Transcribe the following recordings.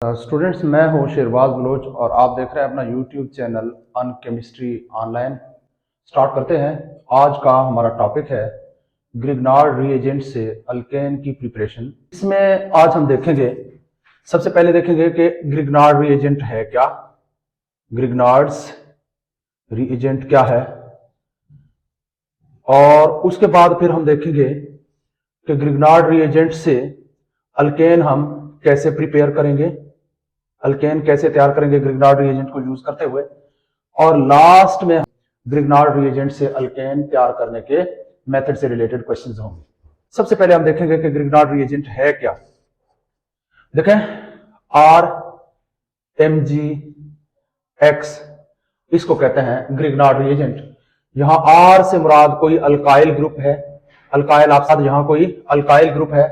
Students, मैं हूं Sherbaz Bloch और आप देख रहे हैं अपना यूट्यूब चैनल अन केमिस्ट्री ऑनलाइन। स्टार्ट करते हैं। आज का हमारा टॉपिक है ग्रिग्नार्ड रिएजेंट से अल्केन की प्रिपरेशन। इसमें आज हम देखेंगे, सबसे पहले देखेंगे कि ग्रिग्नार्ड रिएजेंट है क्या, ग्रिग्नार्ड्स रिएजेंट क्या है, और उसके बाद फिर हम देखेंगे कि ग्रिग्नार्ड रिएजेंट से अल्केन हम कैसे प्रिपेयर करेंगे, अल्केन कैसे तैयार करेंगे ग्रिग्नार्ड रिएजेंट को यूज करते हुए, और लास्ट में ग्रिग्नार्ड रिएजेंट से अल्केन तैयार करने के मेथड से रिलेटेड क्वेश्चंस होंगे। सबसे पहले हम देखेंगे कि ग्रिग्नार्ड रिएजेंट है क्या। देखें, RMgX इसको कहते हैं ग्रिग्नार्ड रिएजेंट। यहां R से मुराद कोई अल्काइल ग्रुप है, अल्काइल आप साथ यहां कोई अल्काइल ग्रुप है।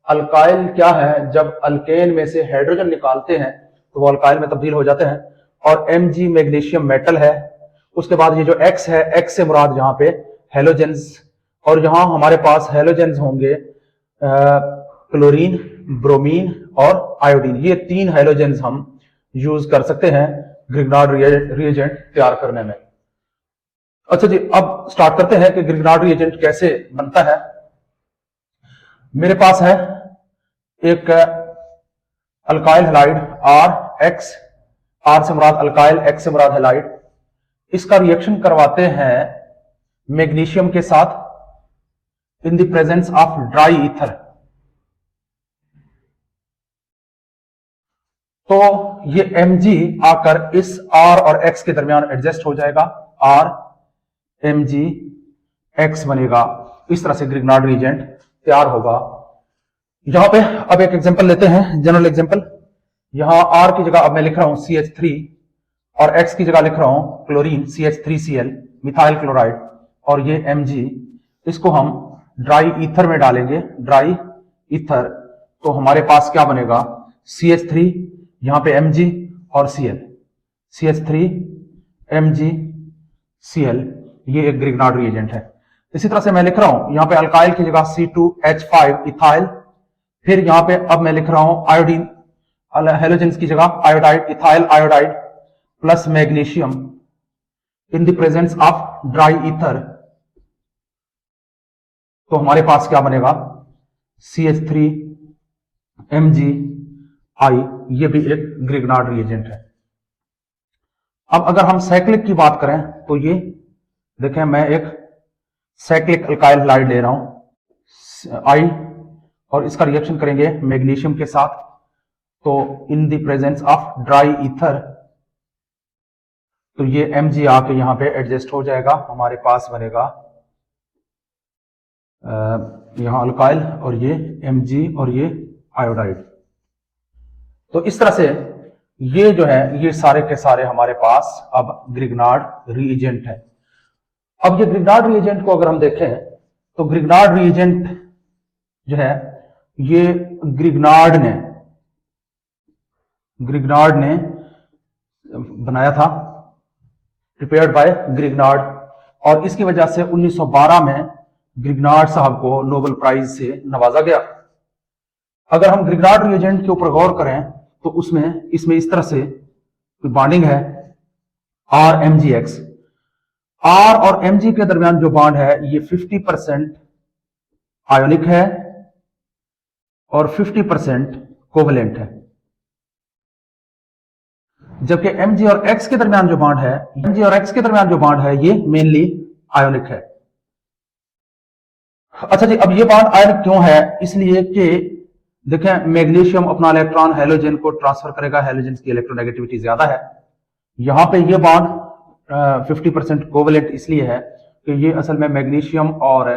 अल्काइल क्या है, जब अल्केन में से हाइड्रोजन निकालते हैं तो वो अल्काइल में तब्दील हो जाते हैं। और Mg मैग्नीशियम मेटल है। उसके बाद ये जो X है, X से मुराद यहाँ पे हेलोजेंस, और यहां हमारे पास हेलोजेंस होंगे क्लोरीन, ब्रोमीन और आयोडीन। ये तीन हेलोजेंस हम यूज कर सकते हैं ग्रिग्नार्ड रिएजेंट तैयार करने में। अच्छा जी, अब स्टार्ट करते हैं कि ग्रिग्नार्ड रिएजेंट कैसे बनता है। मेरे पास है एक अल्काइल हैलाइड RX, R से मुराद अल्काइल, X से मुराद हैलाइड। इसका रिएक्शन करवाते हैं मैग्नीशियम के साथ in the presence of dry ether. तो ये Mg आकर इस R और X के दरमियान एडजस्ट हो जाएगा, RMgX बनेगा। इस तरह से ग्रिग्नार्ड रिएजेंट तैयार होगा। यहां पे अब एक एग्जांपल लेते हैं, जनरल एग्जांपल। यहां R की जगह अब मैं लिख रहा हूं CH3 और X की जगह लिख रहा हूं क्लोरीन CH3Cl मिथाइल क्लोराइड, और ये Mg, इसको हम ड्राई ईथर में डालेंगे, ड्राई ईथर। तो हमारे पास क्या बनेगा, CH3, यहां पे Mg और Cl, CH3 MgCl, ये एक ग्रिग्नार्ड रिएजेंट है। इसी तरह से मैं लिख रहा हूं यहां पे अल्काइल की जगह C2H5 इथाइल, फिर यहां पे अब मैं लिख रहा हूं आयोडीन, हेलोजेंस की जगह iodide, ethyl iodide plus magnesium in the presence of dry ether. तो हमारे पास क्या बनेगा, CH3MgI, ये भी एक ग्रिग्नार्ड रिएजेंट है। अब अगर हम साइक्लिक की बात करें तो ये देखें, मैं एक साइक्लिक अल्काइल हैलाइड ले रहा हूं I, और इसका रिएक्शन करेंगे मैग्नीशियम के साथ, तो in the presence of dry ether, तो ये Mg आके यहां पे एडजस्ट हो जाएगा। हमारे पास बनेगा यहां अल्काइल और ये Mg और ये आयोडाइड। तो इस तरह से ये जो है, ये सारे के सारे हमारे पास अब ग्रिग्नार्ड रिएजेंट है। अब ये ग्रिग्नार्ड रिएजेंट को अगर हम देखें तो ग्रिग्नार्ड रिएजेंट जो है, ये ग्रिग्नार्ड ने बनाया था, प्रिपेयर्ड बाय ग्रिग्नार्ड, और इसकी वजह से 1912 में ग्रिग्नार्ड साहब को नोबेल प्राइज से नवाजा गया। अगर हम ग्रिग्नार्ड रिएजेंट के ऊपर गौर करें तो इसमें इस तरह से बॉन्डिंग है RMgX। R और Mg के दरमियान जो बॉन्ड है ये 50% आयोनिक है और 50% कोवेलेंट है, जबकि Mg और X के दरमियान जो बॉन्ड है, ये मेनली आयोनिक है। अच्छा जी, अब ये बॉन्ड आयोनिक क्यों है, इसलिए कि देखें, मैग्नीशियम अपना इलेक्ट्रॉन हेलोजन को ट्रांसफर करेगा, हेलोजन की इलेक्ट्रोनेगेटिविटी ज्यादा है। यहां पे ये बॉन्ड 50% कोवेलेंट इसलिए है कि ये असल में मैग्नीशियम और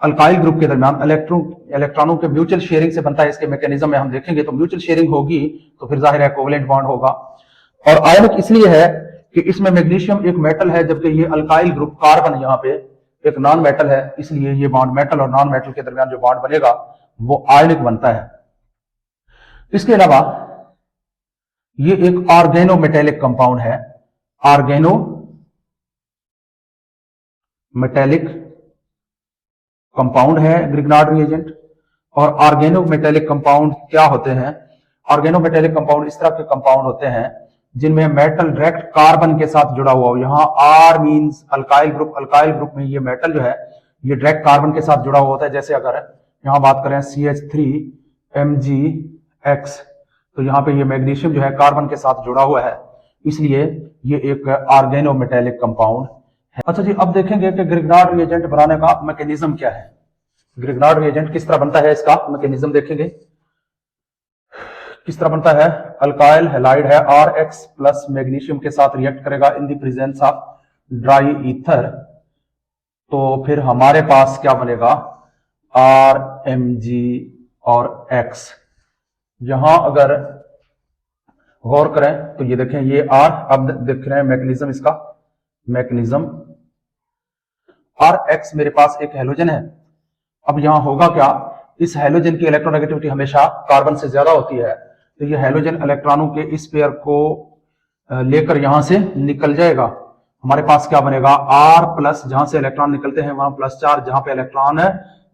अल्काइल ग्रुप के दरमियान इलेक्ट्रॉनों के म्यूचुअल शेयरिंग से बनता है। इसके मैकेनिज्म में हम देखेंगे तो म्यूचुअल शेयरिंग होगी तो फिर जाहिर है कोवेलेंट बॉन्ड होगा। और आयोनिक इसलिए है कि इसमें मैग्नीशियम एक मेटल है, जबकि ये अल्काइल ग्रुप कार्बन यहाँ पे एक नॉन मेटल है, इसलिए ये बॉन्ड मेटल और नॉन मेटल के दरमियान जो बॉन्ड बनेगा वो आयोनिक बनता है। इसके अलावा ये एक ऑर्गेनो मेटेलिक कंपाउंड है, ऑर्गेनो मेटेलिक कंपाउंड है ग्रिग्नार्ड रिएजेंट। और ऑर्गेनो मेटेलिक कंपाउंड क्या होते हैं, ऑर्गेनोमेटेलिक कंपाउंड इस तरह के कंपाउंड होते हैं जिनमें मेटल डायरेक्ट कार्बन के साथ जुड़ा हुआ हो। यहाँ R means alkyl group, alkyl group में ये मेटल जो है ये डायरेक्ट कार्बन के साथ जुड़ा हुआ होता है। जैसे अगर यहाँ बात करें CH3MgX, तो यहाँ पे ये मैग्नीशियम जो है कार्बन के साथ जुड़ा हुआ है, इसलिए ये एक ऑर्गेनोमेटेलिक कंपाउंड है। अच्छा जी, अब देखेंगे कि ग्रिग्नार्ड रिएजेंट बनाने का मैकेनिज्म क्या है। ग्रिग्नार्ड रिएजेंट किस तरह बनता है, इसका मैकेनिज्म देखेंगे किस तरह बनता है। अल्काइल हैलाइड है RX प्लस मैग्नीशियम के साथ रिएक्ट करेगा in the presence of dry ether, तो फिर हमारे पास क्या बनेगा RMg और X। यहां अगर गौर करें तो ये देखें ये R, अब देख रहे हैं मैकेनिज्म, इसका मैकेनिज्म RX मेरे पास एक हैलोजन है। अब यहां होगा क्या, इस हैलोजन की इलेक्ट्रोनेगेटिविटी हमेशा कार्बन से ज्यादा होती है, तो ये हैलोजन इलेक्ट्रॉनों के इस पेयर को लेकर यहां से निकल जाएगा। हमारे पास क्या बनेगा R प्लस, जहां से इलेक्ट्रॉन निकलते हैं वहां प्लस चार्ज, जहां पे इलेक्ट्रॉन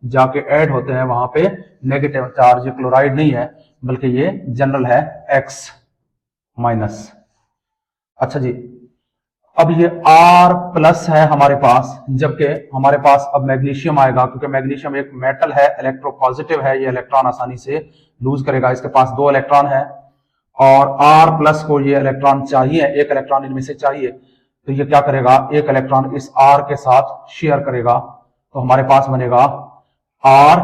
जाके ऐड होते हैं वहां पे नेगेटिव चार्ज। ये क्लोराइड नहीं है बल्कि ये जनरल है X माइनस। अच्छा जी, अब ये R प्लस है हमारे पास, जबकि हमारे पास अब मैग्नीशियम आएगा, क्योंकि मैग्नीशियम एक मेटल है, इलेक्ट्रोपॉजिटिव है, ये इलेक्ट्रॉन आसानी से लूज करेगा। इसके पास 2 इलेक्ट्रॉन है और R प्लस को ये इलेक्ट्रॉन चाहिए, एक इलेक्ट्रॉन इनमें से चाहिए, तो ये क्या करेगा, एक इलेक्ट्रॉन इस R के साथ शेयर करेगा, तो हमारे पास बनेगा R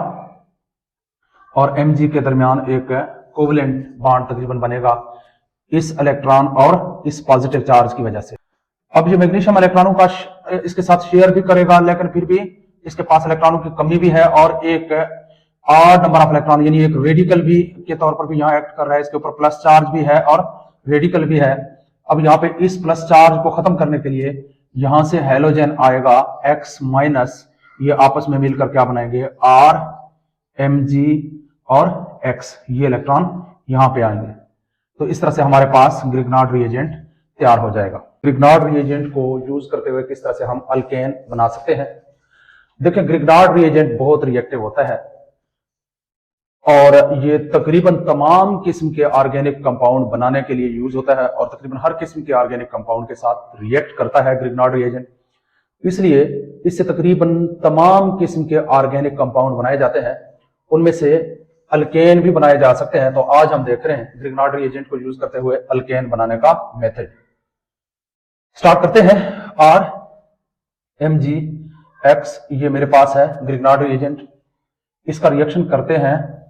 और Mg के दरमियान एक कोवेलेंट बॉन्ड तकरीबन बनेगा इस इलेक्ट्रॉन और इस पॉजिटिव चार्ज की वजह से। अब ये मैग्नीशियम इलेक्ट्रॉनों का इसके साथ शेयर भी करेगा, लेकिन फिर भी इसके पास इलेक्ट्रॉनों की कमी भी है और एक ऑड नंबर ऑफ इलेक्ट्रॉन, यानी एक रेडिकल भी के तौर पर भी यहाँ एक्ट कर रहा है। इसके ऊपर प्लस चार्ज भी है और रेडिकल भी है। अब यहाँ पे इस प्लस चार्ज को खत्म करने के लिए यहां से हैलोजन आएगा X माइनस, ये आपस में मिलकर क्या बनाएंगे R Mg और X, ये इलेक्ट्रॉन यहां पे आएंगे। तो इस तरह से हमारे पास ग्रिग्नार्ड रिएजेंट तैयार हो जाएगा। ग्रिग्नार्ड रिएजेंट को यूज करते हुए किस तरह से हम अल्केन बना सकते हैं। देखिए, ग्रिग्नार्ड रिएजेंट बहुत रिएक्टिव होता है और ये तकरीबन तमाम किस्म के ऑर्गेनिक कंपाउंड बनाने के लिए यूज होता है और तकरीबन हर किस्म के ऑर्गेनिक कंपाउंड के साथ रिएक्ट करता है ग्रिग्नार्ड रिएजेंट। इसलिए इससे तकरीबन तमाम किस्म के ऑर्गेनिक कंपाउंड बनाए जाते हैं, उनमें से अल्केन भी बनाए जा सकते हैं। तो आज हम देख रहे हैं ग्रिग्नार्ड रिएजेंट को यूज करते हुए अल्केन बनाने का मेथड। स्टार्ट करते हैं। RMgX ये मेरे पास है ग्रिग्नार्ड रिएजेंट, इसका रिएक्शन करते हैं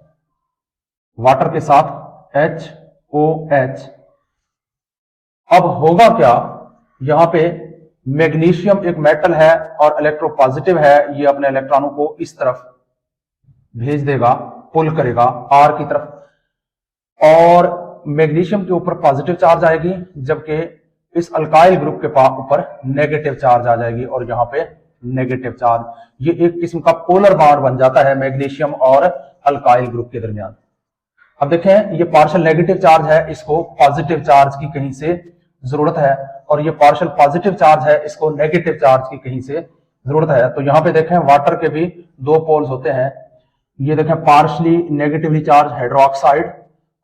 वाटर के साथ HOH। अब होगा क्या, यहां पे मैग्नीशियम एक मेटल है और इलेक्ट्रोपॉजिटिव है, ये अपने इलेक्ट्रॉनों को इस तरफ भेज देगा, पुल करेगा R की तरफ, और मैग्नीशियम के ऊपर पॉजिटिव चार्ज आएगी, जबकि इस अल्काइल ग्रुप के ऊपर नेगेटिव चार्ज आ जाएगी और यहां पे नेगेटिव चार्ज। ये एक किस्म का पोलर बॉन्ड बन जाता है मैग्नीशियम और अल्काइल ग्रुप के दरमियान। अब देखें, ये पार्शियल नेगेटिव चार्ज है, इसको पॉजिटिव चार्ज की कहीं से जरूरत है, और ये पार्शियल पॉजिटिव चार्ज है, इसको नेगेटिव चार्ज की कहीं से जरूरत है। तो यहां पे देखें वाटर के भी 2 पोल्स होते हैं। ये देखें पार्शियली नेगेटिवली चार्ज हाइड्रोक्साइड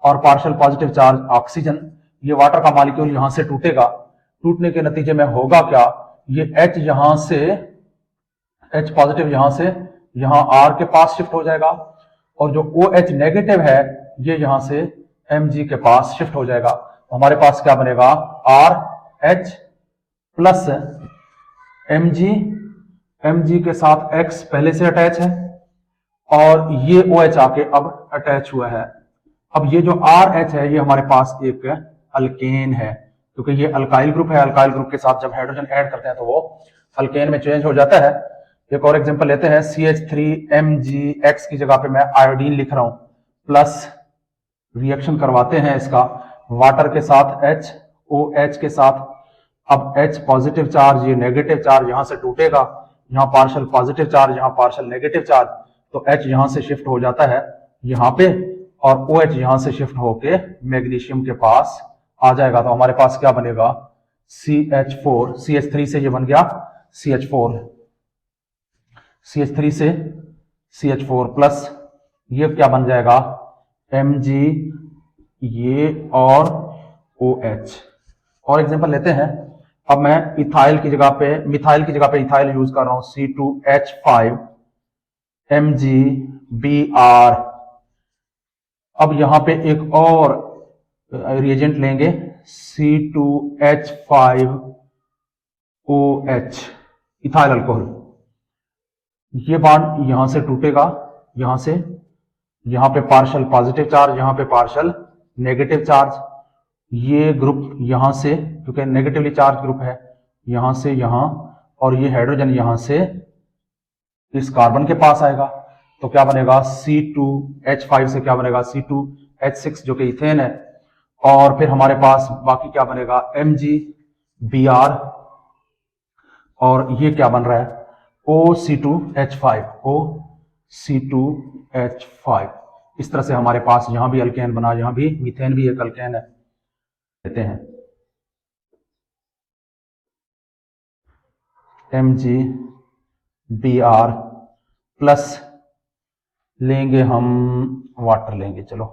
और पार्शियल पॉजिटिव चार्ज ऑक्सीजन। ये वाटर का मॉलिक्यूल यहां से टूटेगा, टूटने के नतीजे में होगा क्या, ये H यहां से H पॉजिटिव यहां से यहां R के पास शिफ्ट हो जाएगा, और जो OH नेगेटिव है ये यहां से Mg के पास शिफ्ट हो जाएगा। तो हमारे पास क्या बनेगा, RH प्लस Mg के साथ X पहले से अटैच है और ये OH आके अब अटैच हुआ है। अब ये जो RH है ये हमारे पास एक अल्केन है, क्योंकि ये अल्काइल ग्रुप है। अल्काइल ग्रुप के साथ जब हाइड्रोजन ऐड करते हैं तो वो अल्केन में चेंज हो जाता है। एक और एग्जांपल लेते हैं, CH3MgX की जगह पे मैं आयोडीन लिख रहा हूं, प्लस रिएक्शन करवाते हैं इसका वाटर के साथ HOH के साथ। अब H पॉजिटिव चार्ज, ये नेगेटिव चार्ज यहां से टूटेगा, यहां पार्शियल पॉजिटिव चार्ज, यहां पार्शियल नेगेटिव चार्ज, तो H यहां से शिफ्ट हो जाता है यहां पे, और OH यहां से शिफ्ट होके मैग्नीशियम के पास आ जाएगा। तो हमारे पास क्या बनेगा, CH4, CH3 से ये बन गया CH4, CH3 से CH4 प्लस ये क्या बन जाएगा, Mg ये और OH। और एग्जांपल लेते हैं, अब मैं इथाइल की जगह पे मिथाइल की जगह पे इथाइल यूज कर रहा हूं, C2H5 MgBr। अब यहां पे एक और रिएजेंट लेंगे, C2H5OH, इथाइल अल्कोहल। ये बॉन्ड यहां से टूटेगा, यहां से, यहां पे पार्शियल पॉजिटिव चार्ज, यहां पे पार्शियल नेगेटिव चार्ज। ये ग्रुप यहां से, क्योंकि नेगेटिवली चार्ज ग्रुप है, यहां से यहां, और ये हाइड्रोजन यहां से इस कार्बन के पास आएगा। तो क्या बनेगा, C2H5 से क्या बनेगा, C2H6 जो कि इथेन है। और फिर हमारे पास बाकी क्या बनेगा, MgBr, और ये क्या बन रहा है, OC2H5, OC2H5। इस तरह से हमारे पास यहां भी अल्केन बना, यहां भी मीथेन भी एक अल्केन है। लेते हैं MgBr प्लस लेंगे हम वाटर लेंगे, चलो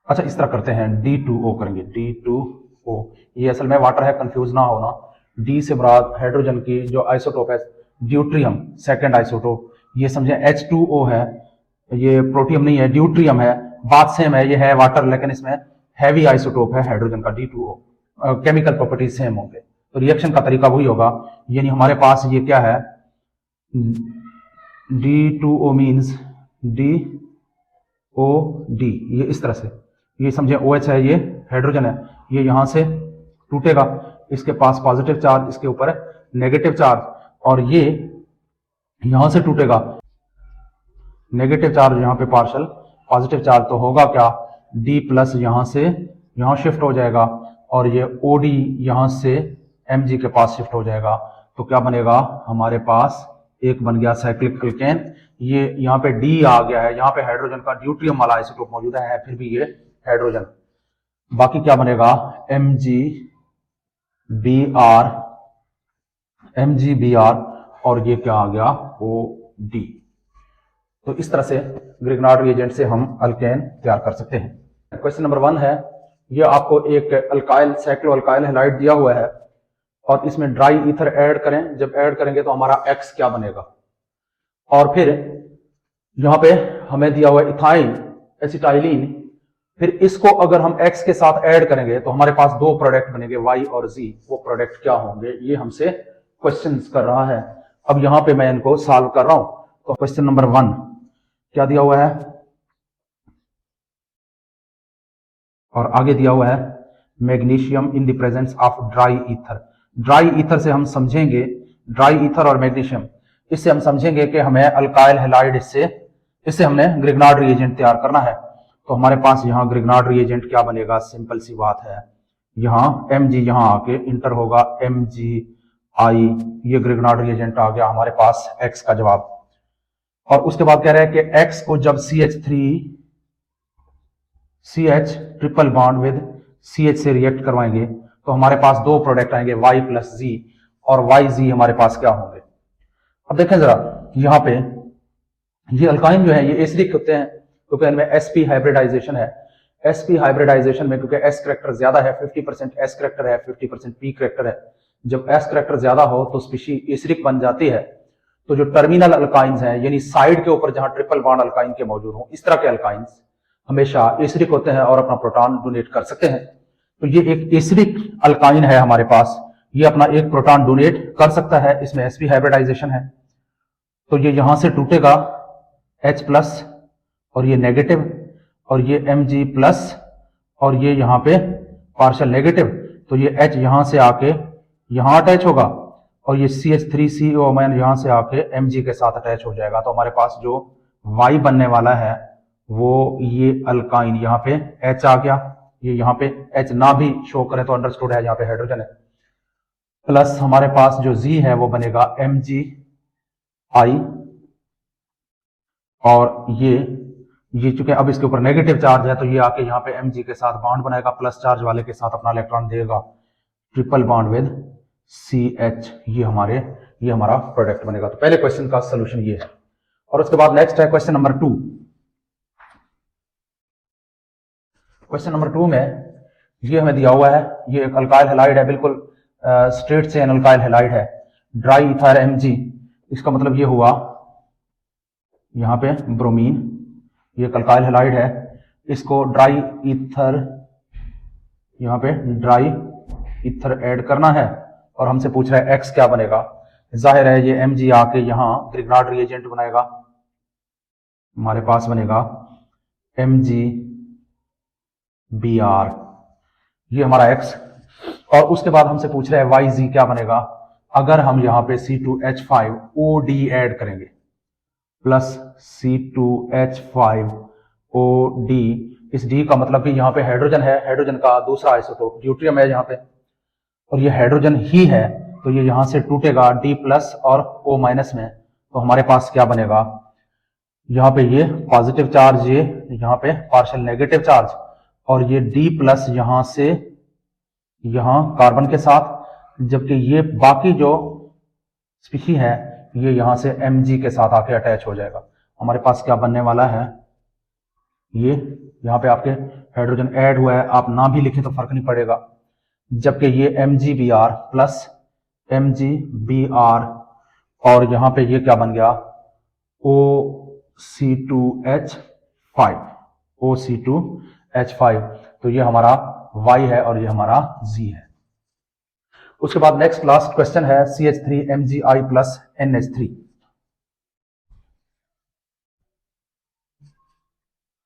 अच्छा इस तरह करते हैं, D2O करेंगे, D2O। ये असल में वाटर है, कंफ्यूज ना होना। D से मुराद हाइड्रोजन की जो आइसोटोप है, ड्यूट्रियम, सेकंड आइसोटोप। ये समझे H2O है, ये प्रोटियम नहीं है, ड्यूट्रियम है, बात सेम है, ये है वाटर, लेकिन इसमें हैवी आइसोटोप है हाइड्रोजन का, D2O। केमिकल प्रॉपर्टीज सेम होंगे, तो रिएक्शन का तरीका वही होगा। यानी हमारे पास ये क्या है, D2O मीन्स DOD, ये इस तरह से, ये समझे OH है, ये हाइड्रोजन है, ये यहां से टूटेगा, इसके पास पॉजिटिव चार्ज, इसके ऊपर नेगेटिव चार्ज, और ये यहां से टूटेगा, नेगेटिव चार्ज यहां पे पार्शियल पॉजिटिव चार्ज, तो होगा क्या, D प्लस यहां से यहां शिफ्ट हो जाएगा, और ये OD यहां से Mg के पास शिफ्ट हो जाएगा। तो क्या बनेगा, हमारे पास एक बन गया साइक्लिक अल्केन। ये यहाँ पे D आ गया है, यहाँ पे हाइड्रोजन का ड्यूट्रियम वाला आइसोटोप मौजूद है, फिर भी ये हाइड्रोजन। बाकी क्या बनेगा, MgBr, और ये क्या आ गया, OD। तो इस तरह से ग्रिग्नार्ड रिएजेंट से हम अल्केन तैयार कर सकते हैं। क्वेश्चन नंबर 1 है, ये आपको एक अल्काइल साइक्लो अल्काइल हैलाइड दिया हुआ है, और इसमें ड्राई ईथर ऐड करें, जब ऐड करेंगे तो हमारा X क्या बनेगा। और फिर यहां पे हमें दिया हुआ इथाइल एसिटाइलिन, फिर इसको अगर हम X के साथ ऐड करेंगे तो हमारे पास दो प्रोडक्ट बनेंगे, Y और Z। वो प्रोडक्ट क्या होंगे, ये हमसे क्वेश्चंस कर रहा है। अब यहां पे मैं इनको सॉल्व कर रहा हूं। तो क्वेश्चन नंबर 1 क्या दिया हुआ है, और आगे दिया हुआ है magnesium in the presence of dry ether. Dry ether से हम समझेंगे, ड्राई ईथर और मैग्नीशियम, इससे हम समझेंगे कि हमें अल्काइल हैलाइड, इससे हमने ग्रिग्नार्ड रिएजेंट तैयार करना है। तो हमारे पास यहाँ ग्रिग्नार्ड रिएजेंट क्या बनेगा, सिंपल सी बात है, यहाँ Mg यहाँ आके इंटर होगा, MgI, ये ग्रिग्नार्ड रिएजेंट आ गया हमारे पास X का जवाब। और उसके बाद कह रहे हैं कि X को जब CH triple bond with CH से रिएक्ट करवाएंगे तो हमारे पास दो प्रोडक्ट आएंगे, Y प्लस Z, और YZ हमारे पास क्या होंगे। अब देखें जरा, यहाँ पे ये अल्काइन जो है ये एसिडिक होते हैं, क्योंकि इनमें sp हाइब्रिडाइजेशन है। sp हाइब्रिडाइजेशन में क्योंकि s करेक्टर ज्यादा है, 50% s करेक्टर है, 50% p करेक्टर है। जब s करेक्टर ज्यादा हो तो स्पीशी एसिडिक बन जाती है। तो जो टर्मिनल अल्काइंस हैं, यानी साइड के ऊपर जहां ट्रिपल बॉन्ड अल्काइन के मौजूद हो, इस तरह के अल्काइंस हमेशा एसिडिक होते हैं और अपना प्रोटॉन डोनेट कर सकते हैं। तो ये एक एसिडिक अल्काइन है हमारे पास, ये अपना एक प्रोटॉन डोनेट कर सकता है, इसमें sp हाइब्रिडाइजेशन है। तो ये यहां से टूटेगा H प्लस, और ये नेगेटिव, और ये Mg प्लस, और ये यहाँ पे पार्शियल नेगेटिव। तो ये H यहां से आके यहां अटैच होगा, और ये CH3CO यहां से आके Mg के साथ अटैच हो जाएगा। तो हमारे पास जो Y बनने वाला है वो ये अल्काइन, यहाँ पे H आ गया, ये यहाँ पे H ना भी शो करें तो अंडरस्टूड है, यहाँ पे हाइड्रोजन है, प्लस हमारे पास जो Z है वो बनेगा MgI, और ये चूंकि अब इसके ऊपर नेगेटिव चार्ज है तो ये आके यहाँ पे Mg के साथ बॉन्ड बनाएगा, प्लस चार्ज वाले के साथ अपना इलेक्ट्रॉन देगा, ट्रिपल बॉन्ड विद CH, ये हमारा प्रोडक्ट बनेगा। तो पहले क्वेश्चन का सोल्यूशन ये है। और उसके बाद नेक्स्ट है क्वेश्चन नंबर 2। क्वेश्चन नंबर 2 में ये हमें दिया हुआ है, ये एक अल्काइल हैलाइड है, बिल्कुल स्ट्रेट चेन अल्काइल हैलाइड है, ड्राई ईथर Mg। इसका मतलब ये हुआ यहाँ पे ब्रोमीन, ये एक अल्काइल हैलाइड है, इसको ड्राई ईथर, यहाँ पे ड्राई ईथर ऐड करना है और हमसे पूछ रहा है X क्या बनेगा। जाहिर है ये Mg आके यहाँ ग्रिग्नार्ड रिएजेंट बनाएगा, हमारे पास बनेगा MgBr, ये हमारा X। और उसके बाद हमसे पूछ रहा है YG क्या बनेगा अगर हम यहाँ पे C2H5OD ऐड करेंगे, प्लस C2H5OD। इस D का मतलब कि यहाँ पे हाइड्रोजन है, हाइड्रोजन का दूसरा आइसोटोप ड्यूट्रियम है यहाँ पे, और ये हाइड्रोजन ही है, तो ये यहाँ से टूटेगा D प्लस और O माइनस में, तो हमारे पास क्या बनेगा, यहाँ पे ये पॉजिटिव चार्ज, ये यहाँ पे पार्शियल नेगेटिव चार्ज, और ये D प्लस यहाँ से यहाँ कार्बन के साथ, जबकि ये बाकी जो स्पीशी है ये यहाँ से Mg के साथ आके अटैच हो जाएगा। हमारे पास क्या बनने वाला है, ये यहाँ पे आपके हाइड्रोजन ऐड हुआ है, आप ना भी लिखें तो फर्क नहीं पड़ेगा, जबकि ये MgBr प्लस MgBr, और यहाँ पे ये क्या बन गया OC2H5, तो ये हमारा Y है और ये हमारा Z है। उसके बाद नेक्स्ट लास्ट क्वेश्चन है CH3MgI प्लस NH3।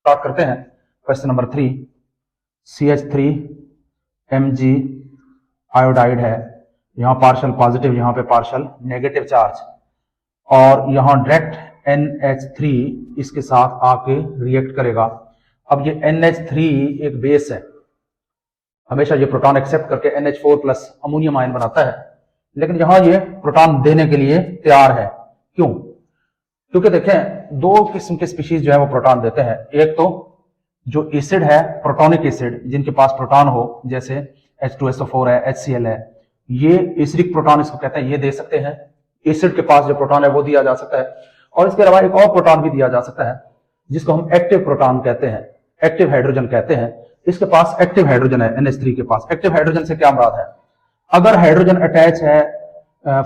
स्टार्ट करते हैं क्वेश्चन नंबर 3। CH3Mg आयोडाइड है, यहाँ पार्शियल पॉजिटिव, यहाँ पे पार्शियल नेगेटिव चार्ज, और यहाँ डायरेक्ट NH3 इसके साथ आके रिएक्ट करेगा। अब ये NH3 एक बेस है, हमेशा ये प्रोटॉन एक्सेप्ट करके NH4 प्लस अमोनियम आयन बनाता है, लेकिन यहां ये प्रोटॉन देने के लिए तैयार है। क्यों? क्योंकि देखें दो किस्म के स्पीशीज जो है वो प्रोटॉन देते हैं, एक तो जो एसिड है प्रोटॉनिक एसिड जिनके पास प्रोटॉन हो, जैसे H2SO4 है, HCl है, ये एसिडिक प्रोटॉन इसको कहते हैं, ये दे सकते हैं। एसिड के पास जो प्रोटॉन है वो दिया जा सकता है, और इसके अलावा एक और प्रोटॉन भी दिया जा सकता है जिसको हम एक्टिव प्रोटॉन कहते हैं, एक्टिव हाइड्रोजन कहते हैं। इसके पास एक्टिव हाइड्रोजन है, NH3 के पास। एक्टिव हाइड्रोजन से क्या मुराद है, अगर हाइड्रोजन अटैच है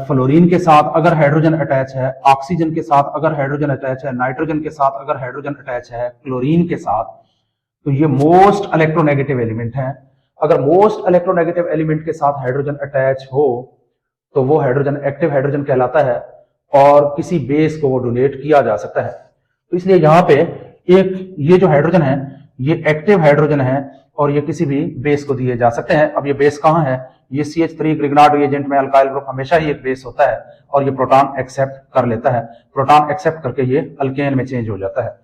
फ्लोरीन के साथ, अगर हाइड्रोजन अटैच है ऑक्सीजन के साथ, अगर हाइड्रोजन अटैच है नाइट्रोजन के साथ, अगर हाइड्रोजन अटैच है क्लोरीन के साथ, तो ये मोस्ट इलेक्ट्रोनेगेटिव एलिमेंट है। अगर मोस्ट इलेक्ट्रोनेगेटिव एलिमेंट के साथ हाइड्रोजन अटैच हो तो वो हाइड्रोजन एक्टिव हाइड्रोजन कहलाता है, और किसी बेस को वो डोनेट किया जा सकता है। तो इसलिए यहाँ पे एक ये जो हाइड्रोजन है ये एक्टिव हाइड्रोजन है, और ये किसी भी बेस को दिए जा सकते हैं। अब ये बेस कहाँ है, ये CH3 ग्रिग्नार्ड रिएजेंट में अल्काइल ग्रुप हमेशा ही एक बेस होता है, और ये प्रोटॉन एक्सेप्ट कर लेता है। प्रोटॉन एक्सेप्ट करके ये अल्केन में चेंज हो जाता है।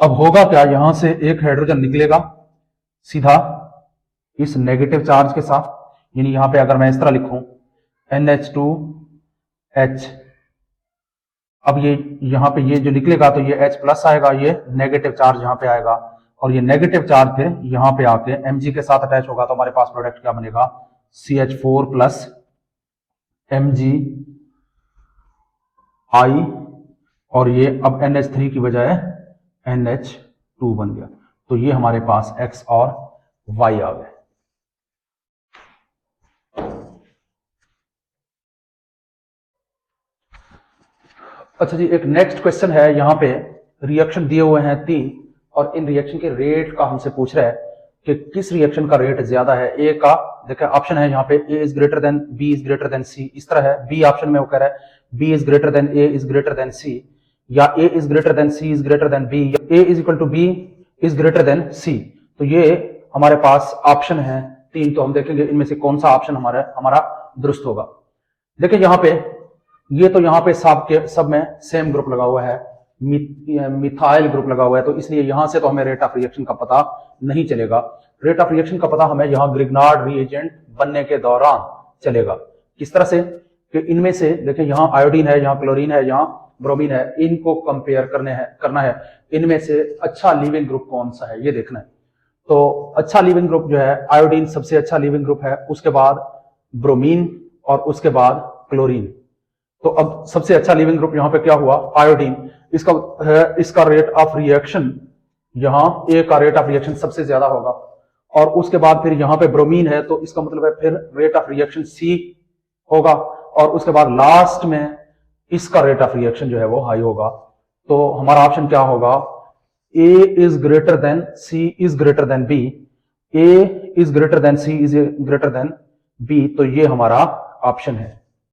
अब होगा क्या, यहां से एक हाइड्रोजन निकलेगा सीधा इस नेगेटिव चार्ज के साथ, यानी यहां पे अगर मैं इस तरह लिखूं NH2H, अब ये यहां पे ये जो निकलेगा तो ये H प्लस आएगा, ये नेगेटिव चार्ज यहां पे आएगा, और ये नेगेटिव चार्ज फिर यहां पे आके Mg के साथ अटैच होगा, तो हमारे पास प्रोडक्ट क्या बनेगा, CH4 प्लस MgI, और ये अब NH3 की बजाय NH2 बन गया। तो ये हमारे पास X और Y आ गए। अच्छा जी, एक नेक्स्ट क्वेश्चन है, यहाँ पे रिएक्शन दिए हुए हैं 3, और इन रिएक्शन के रेट का हमसे पूछ रहा है कि किस रिएक्शन का रेट ज्यादा है। ए का देखिए ऑप्शन है यहाँ पे A is greater than B is greater than C, इस तरह है। बी ऑप्शन में वो कह रहा है B is greater than A is greater than C, या A is greater than C is greater than B, या A is equal to B is greater than C। तो ये हमारे पास ऑप्शन है 3, तो हम देखेंगे इनमें से कौन सा ऑप्शन हमारा दुरुस्त होगा। देखिए यहाँ पे ये तो यहाँ पे सब में सेम ग्रुप लगा हुआ है, मिथाइल ग्रुप लगा हुआ है, तो इसलिए यहां से तो हमें रेट ऑफ रिएक्शन का पता नहीं चलेगा। रेट ऑफ रिएक्शन का पता हमें यहाँ ग्रिग्नार्ड रिएजेंट बनने के दौरान चलेगा। किस तरह से कि इनमें से देखिए यहाँ आयोडीन है, यहाँ क्लोरीन है, यहाँ ब्रोमीन है, इनको कंपेयर करना है इनमें से अच्छा लिविंग ग्रुप कौन सा है ये देखना है। तो अच्छा लिविंग ग्रुप जो है आयोडीन सबसे अच्छा लिविंग ग्रुप है, उसके बाद ब्रोमीन और उसके बाद क्लोरीन। तो अब सबसे अच्छा लिविंग ग्रुप यहाँ पे क्या हुआ, आयोडीन। इसका रेट ऑफ रिएक्शन यहाँ ए का रेट ऑफ रिएक्शन सबसे ज्यादा होगा, और उसके बाद फिर यहाँ पे ब्रोमीन है तो इसका मतलब है फिर रेट ऑफ रिएक्शन सी होगा, और उसके बाद लास्ट में इसका रेट ऑफ रिएक्शन जो है वो हाई होगा। तो हमारा ऑप्शन क्या होगा, A is greater than C is greater than B, A is greater than C is greater than B, तो ये हमारा ऑप्शन है।